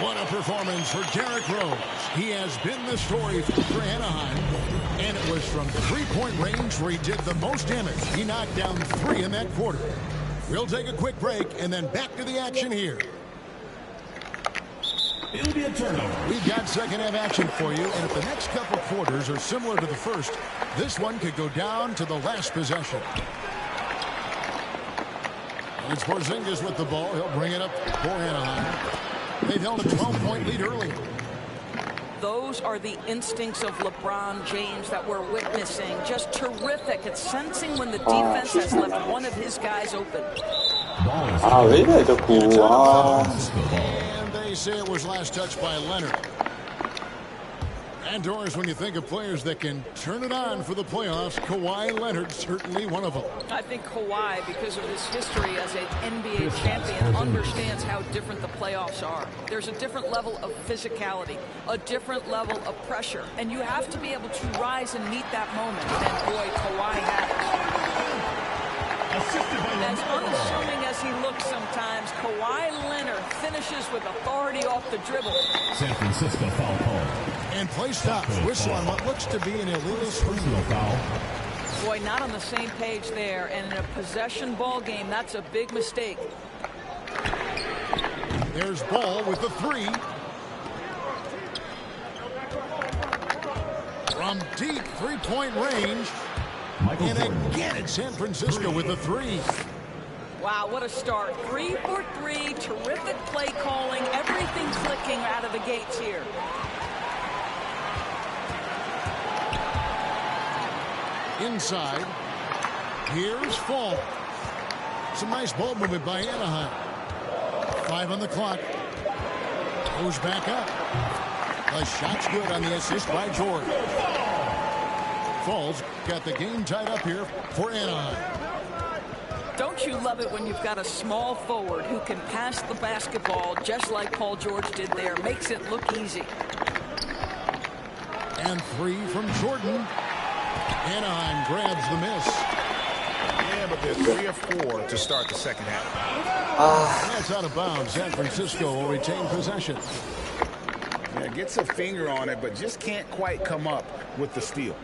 What a performance for Derrick Rose. He has been the story for Anaheim. And it was from three-point range where he did the most damage. He knocked down 3 in that quarter. We'll take a quick break and then back to the action here. It'll be a turnover. We've got second half action for you, and if the next couple quarters are similar to the first, this one could go down to the last possession. And it's Porzingis with the ball. He'll bring it up for Anaheim. They've held a 12-point lead early. Those are the instincts of LeBron James that we're witnessing. Just terrific at sensing when the defense has left one of his guys open. 아, 왜 이래, 자꾸. 아. And they say it was last touched by Leonard. And Doris, when you think of players that can turn it on for the playoffs, Kawhi Leonard certainly one of them. I think Kawhi, because of his history as an NBA champion, understands how different the playoffs are. There's a different level of physicality, a different level of pressure, and you have to be able to rise and meet that moment. And boy, Kawhi has. As unassuming as he looks sometimes, Kawhi Leonard finishes with authority off the dribble. San Francisco foul call. And play stops. Whistle on what looks to be an illegal Personal foul. Boy, not on the same page there. And in a possession ball game, that's a big mistake. There's Ball with the 3. From deep three-point range. And again, it's San Francisco with the 3. Wow, what a start. 3 for 3. Terrific play calling. Everything clicking out of the gates here. Inside. Here's Fall. Some nice ball movement by Anaheim. 5 on the clock. Goes back up. The shot's good on the assist by George. Falls got the game tied up here for Anaheim. Don't you love it when you've got a small forward who can pass the basketball just like Paul George did there? Makes it look easy. And 3 from Jordan. Anaheim grabs the miss. Yeah, but they're 3 or 4 to start the second half. That's out of bounds. San Francisco will retain possession. Yeah, gets a finger on it, but just can't quite come up with the steal.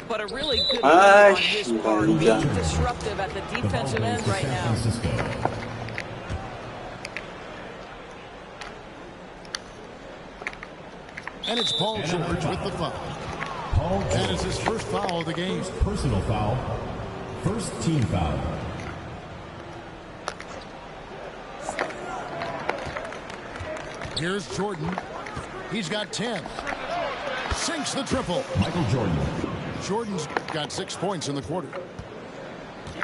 But a really good move on his part, being disruptive at the defensive end right now. And it's Paul George with the foul. That is his first foul of the game. First personal foul. First team foul. Here's Jordan. He's got 10. Sinks the triple. Michael Jordan. Jordan's got 6 points in the quarter.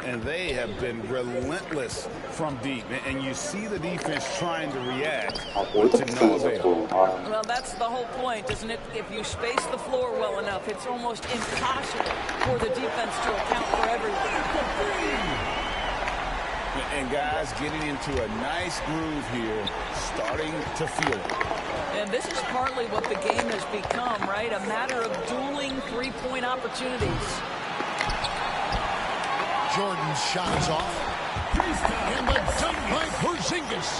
And they have been relentless from deep. And you see the defense trying to react to no avail. Well, that's the whole point, isn't it? If you space the floor well enough, it's almost impossible for the defense to account for everything. And guys getting into a nice groove here, starting to feel it. And this is partly what the game has become, right? A matter of dueling three-point opportunities. Jordan's shot is off. And the dunk by Porzingis.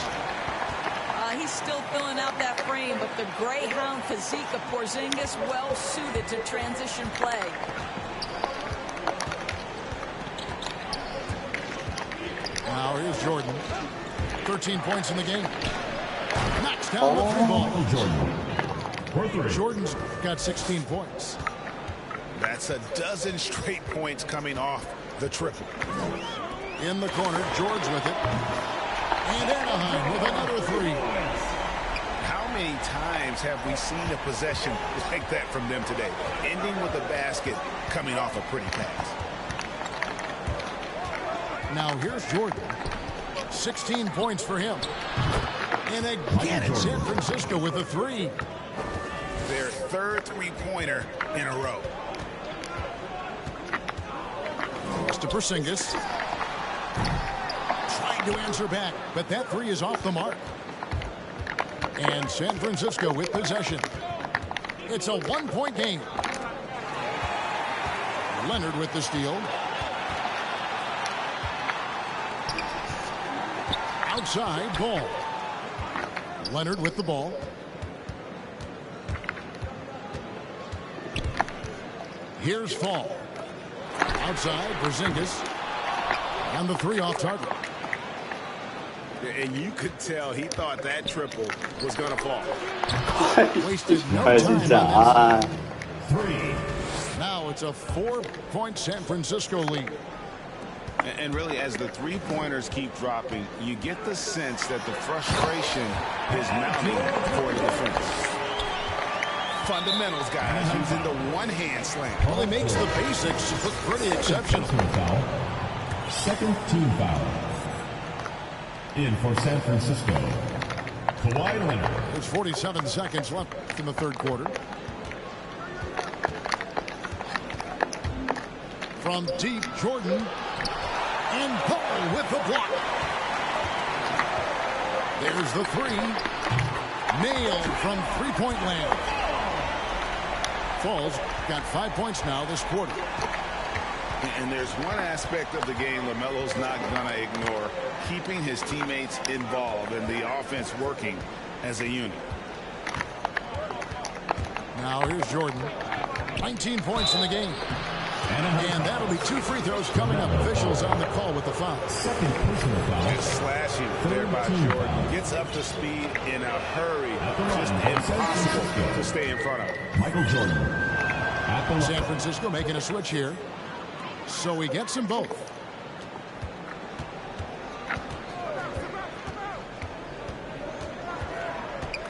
He's still filling out that frame, but the Greyhound physique of Porzingis well suited to transition play. Now here's Jordan. 13 points in the game. Knocks down the three ball. Jordan's got 16 points. That's a dozen straight points coming off the triple. In the corner, George with it. And Anaheim with another three. How many times have we seen a possession like that from them today? Ending with a basket, coming off a pretty pass. Now here's Jordan. 16 points for him. And again it's San Francisco with a three. Their third three-pointer in a row. To Porzingis. Trying to answer back, but that three is off the mark. And San Francisco with possession. It's a one-point game. Leonard with the steal. Outside ball. Leonard with the ball. Here's Fall. Outside, Porzingis. And the three off target. And you could tell he thought that triple was going to fall. Wasted no time on this. Three. Now it's a 4-point San Francisco lead. And really, as the three-pointers keep dropping, you get the sense that the frustration is mounting for the defense. Fundamentals, guys, using the one-hand slam. Well, he makes the basics look pretty exceptional. Second team foul. In for San Francisco, Kawhi Leonard. There's 47 seconds left in the third quarter. From deep, Jordan. And Paul with the block. There's the three. Nailed from three-point land. Fall's got 5 points now this quarter. And there's one aspect of the game LaMelo's not going to ignore. Keeping his teammates involved and the offense working as a unit. Now here's Jordan. 19 points in the game. And that'll be 2 free throws coming up. Officials on the call with the foul. Second personal foul. Just slashing there by Jordan. Gets up to speed in a hurry. Just impossible to stay in front of. Michael Jordan. San Francisco making a switch here. So he gets them both.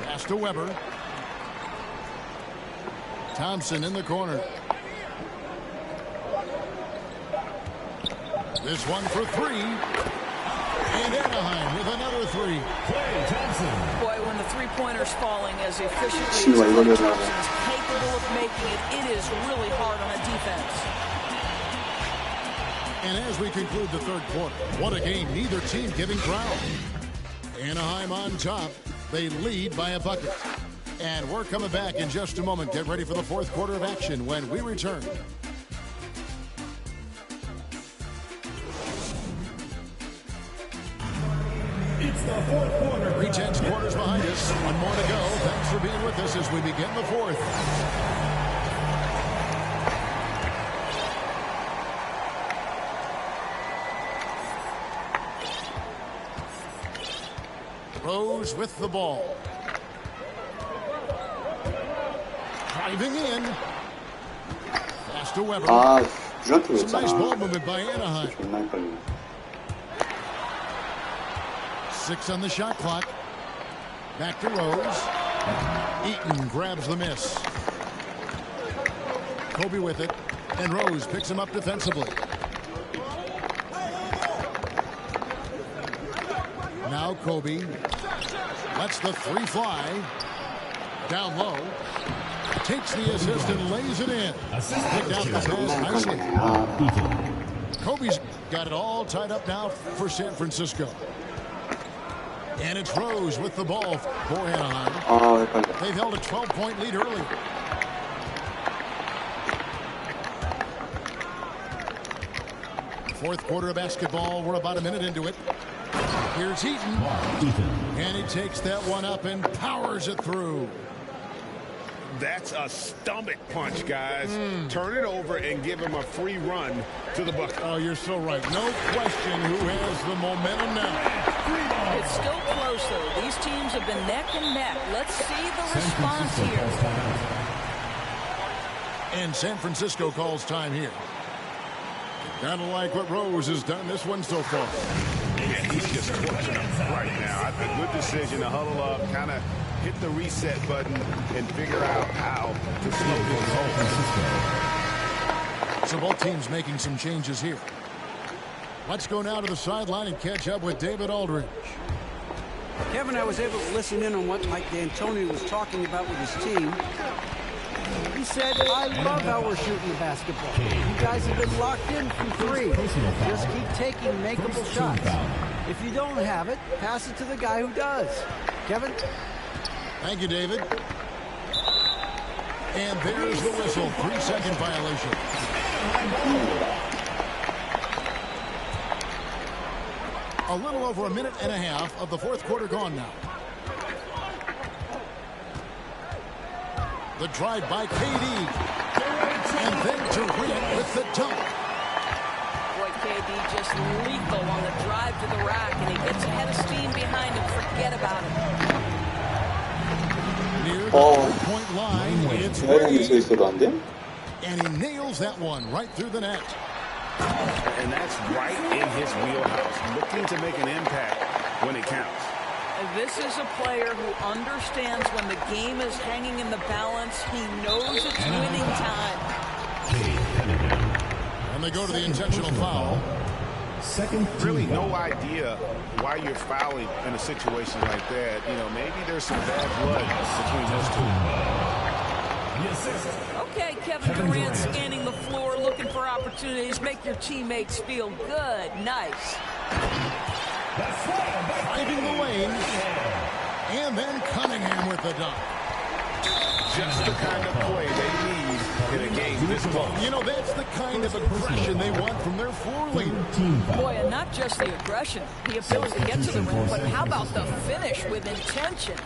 Pass to Weber. Thompson in the corner. This one for three. And Anaheim with another three. Klay Thompson. Boy, when the three-pointer's falling as efficiently as Klay Thompson's capable of making it, it is really hard on a defense. And as we conclude the third quarter, what a game, neither team giving ground. Anaheim on top. They lead by a bucket. And we're coming back in just a moment. Get ready for the fourth quarter of action when we return. It's the fourth quarter. 3-10 quarters behind us. One more to go. Thanks for being with us as we begin the fourth. Rose with the ball. Driving in. Pass to Weber. Some nice ball movement by Anaheim. 6 on the shot clock. Back to Rose. Eaton grabs the miss. Kobe with it. And Rose picks him up defensively. Now Kobe lets the 3 fly. Down low. Takes the assist and lays it in. Picked out the pass nicely. Kobe's got it all tied up now for San Francisco. And it's Rose with the ball for Anaheim. They've held a 12-point lead early. Fourth quarter of basketball. We're about a minute into it. Here's Eaton. And he takes that one up and powers it through. That's a stomach punch, guys. Turn it over and give him a free run to the bucket. Oh, you're so right. No question who has the momentum now. It's still close, though. These teams have been neck and neck. Let's see the response here. And San Francisco calls time here. Kind of like what Rose has done this one so far. Yeah, he's just clutching them right now. I think good decision to huddle up, kind of hit the reset button and figure out how to slow things down. So both teams making some changes here. Let's go now to the sideline and catch up with David Aldridge. Kevin, I was able to listen in on what Mike D'Antoni was talking about with his team. He said, I love how we're shooting the basketball. You guys have been locked in from 3. Just keep taking makeable shots. If you don't have it, pass it to the guy who does. Kevin? Thank you, David. And there's the whistle. 3-second violation. A little over a minute and a half of the fourth quarter gone now. The drive by KD. And then Durant with the dunk. Boy, KD just lethal on the drive to the rack, and he gets ahead of steam behind him. Forget about it. Near the three-point line, it's Wade. And he nails that one right through the net. And that's right in his wheelhouse, looking to make an impact when it counts. This is a player who understands when the game is hanging in the balance. He knows it's winning time. And they go to the intentional foul. Really no idea why you're fouling in a situation like that. You know, maybe there's some bad blood between those two. Okay, Kevin Durant scanning the floor, looking for opportunities. Make your teammates feel good. Nice. Driving the lane. And then Cunningham with the dunk. Just the kind of play they need in a game this close. You know, that's the kind of aggression they want from their floor leader. Boy, and not just the aggression, the ability to get to the rim, but how about the finish with intention?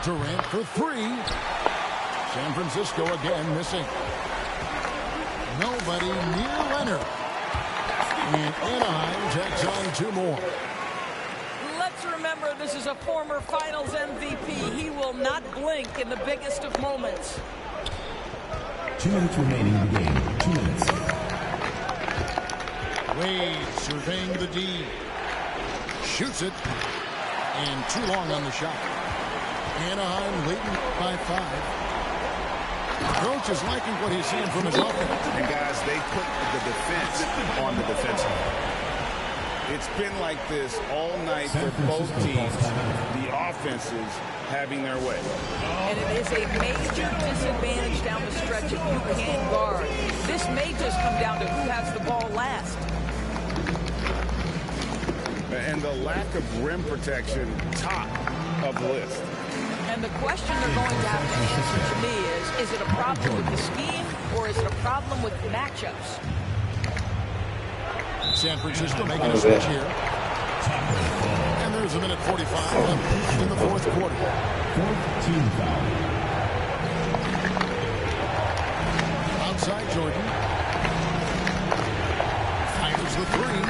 Durant for 3. San Francisco again missing. Nobody near Leonard. And Anaheim takes on 2 more. Let's remember this is a former Finals MVP. He will not blink in the biggest of moments. 2 minutes remaining in the game. 2 minutes. Wade surveying the D. Shoots it. And too long on the shot. Anaheim leading by 5. Coach is liking what he's seeing from his offense. And guys, they put the defense on the defensive. It's been like this all night for both teams. The offenses having their way. And it is a major disadvantage down the stretch if you can't guard. This may just come down to who has the ball last. And the lack of rim protection, top of the list. And the question they're going to have to answer to me is it a problem with the scheme or is it a problem with matchups? San Francisco making a switch here. And there's a minute 45 left in the fourth quarter. Fourth team foul. Outside Jordan. Fires the three.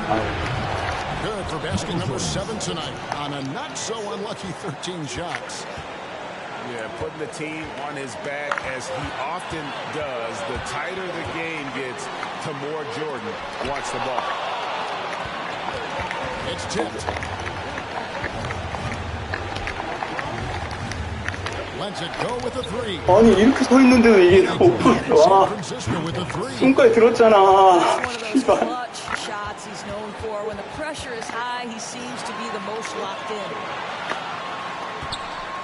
Good for basket number 7 tonight on a not-so-unlucky 13 shots. Yeah, putting the team on his back as he often does. The tighter the game gets, the more Jordan wants the ball. It's tipped. Lets it go with the three. 아니 이렇게 서 있는데도 이게 와 손까지 들었잖아. Shots he's known for. When the pressure is high, he seems to be the most locked in.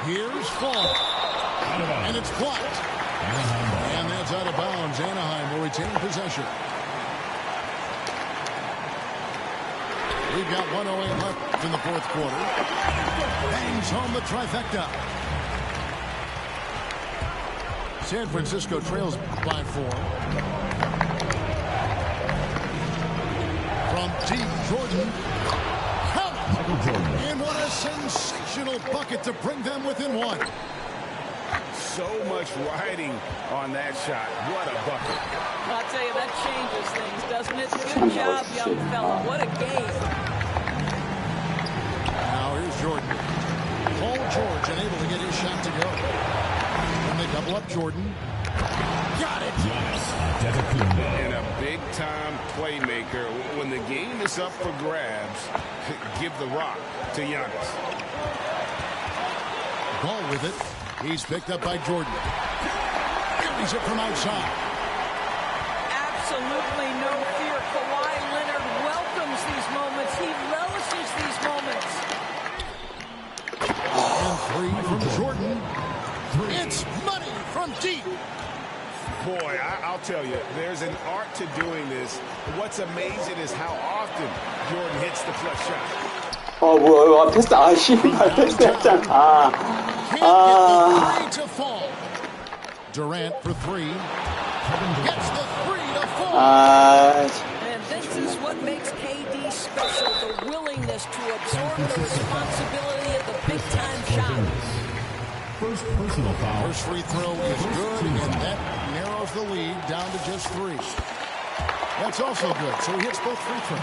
Here's Fall. And it's blocked. And that's out of bounds. Anaheim will retain possession. We've got 1:08 left in the fourth quarter. Bangs home the trifecta. San Francisco trails by 4. From deep, Jordan. And what a sensational bucket to bring them within 1. So much riding on that shot. What a bucket. I'll tell you, that changes things, doesn't it? Good job, young fella. What a game. Now here's Jordan. Paul George unable to get his shot to go. And they double up Jordan. Got it. And a big-time playmaker. When the game is up for grabs, give the rock to Giannis. Ball with it. He's picked up by Jordan. He's it from outside. Absolutely no fear. Kawhi Leonard welcomes these moments. He relishes these moments. And 3 from Jordan. It's money from deep. Boy, I'll tell you, there's an art to doing this. What's amazing is how often Jordan hits the clutch shot. 뭐야 패스 씨발 패스했잖아. To fall. Durant for 3. Gets the 3 to fall. And this is what makes KD special, the willingness to absorb the responsibility of the big-time shot. First personal foul. First free throw is good, and that narrows the lead down to just 3. That's also good, so he hits both free throws.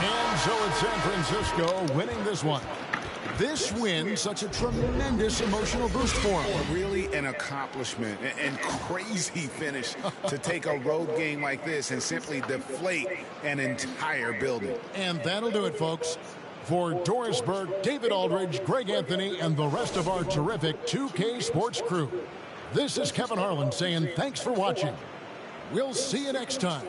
And so it's San Francisco winning this one. This win, such a tremendous emotional boost for him. Really an accomplishment and crazy finish to take a road game like this and simply deflate an entire building. And that'll do it, folks. For Doris Burke, David Aldridge, Greg Anthony, and the rest of our terrific 2K Sports crew, this is Kevin Harlan saying thanks for watching. We'll see you next time.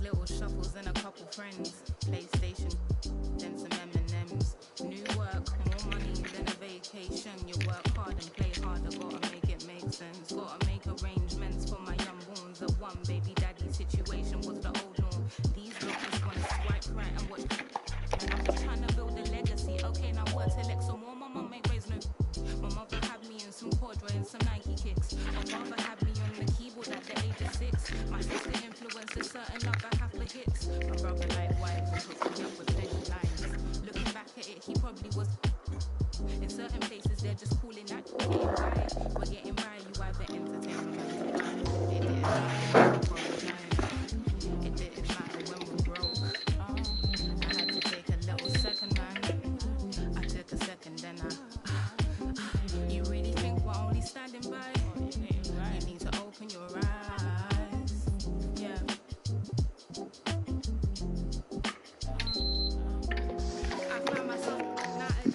little shuffles and a couple friends. PlayStation, then some M&Ms. New work, more money than a vacation. You work hard and play harder, gotta make it make sense. Gotta make arrangements for my young bones. A one baby daddy situation was the old norm. These blockers wanna swipe right and watch. I'm just trying to build a legacy. Okay, now what? Select some more. My mum ain't raised no. My mother had me in some corduroy and some Nike kicks. My father had me on the keyboard at the age of 6. My sister influenced a certain love I have for hits. My brother likewise and hooked me up with plenty lines. Looking back at it, he probably was. In certain places, they're just calling that we're getting by. You either entertain or it didn't matter. It didn't matter when we broke. I had to take a little second, man. I took a second, then you really think we're only standing by? You need to open your eyes. Yeah. I find myself nightly.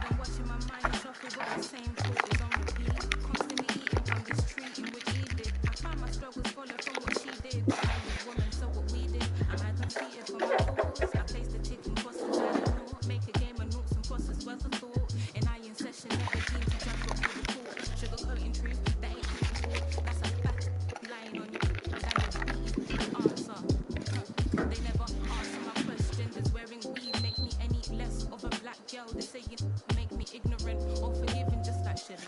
Then watching my mind shuffle with the same thought is on repeat. Constantly eating from this tree in which he did. I find my struggles follow from what she did. I was woman, so what we did. Am I conceited for my thoughts? I placed the ticking cross and try to naught. Make a game of noughts and crosses worth of thought. And I in session never keen to judge what for the court. Sugarcoating truth, that ain't truthful. That's a fact. Lying on you, answer. They never answer my question. Does wearing weave make me any less of a black girl? They say you make me ignorant or forgiving, just like shit.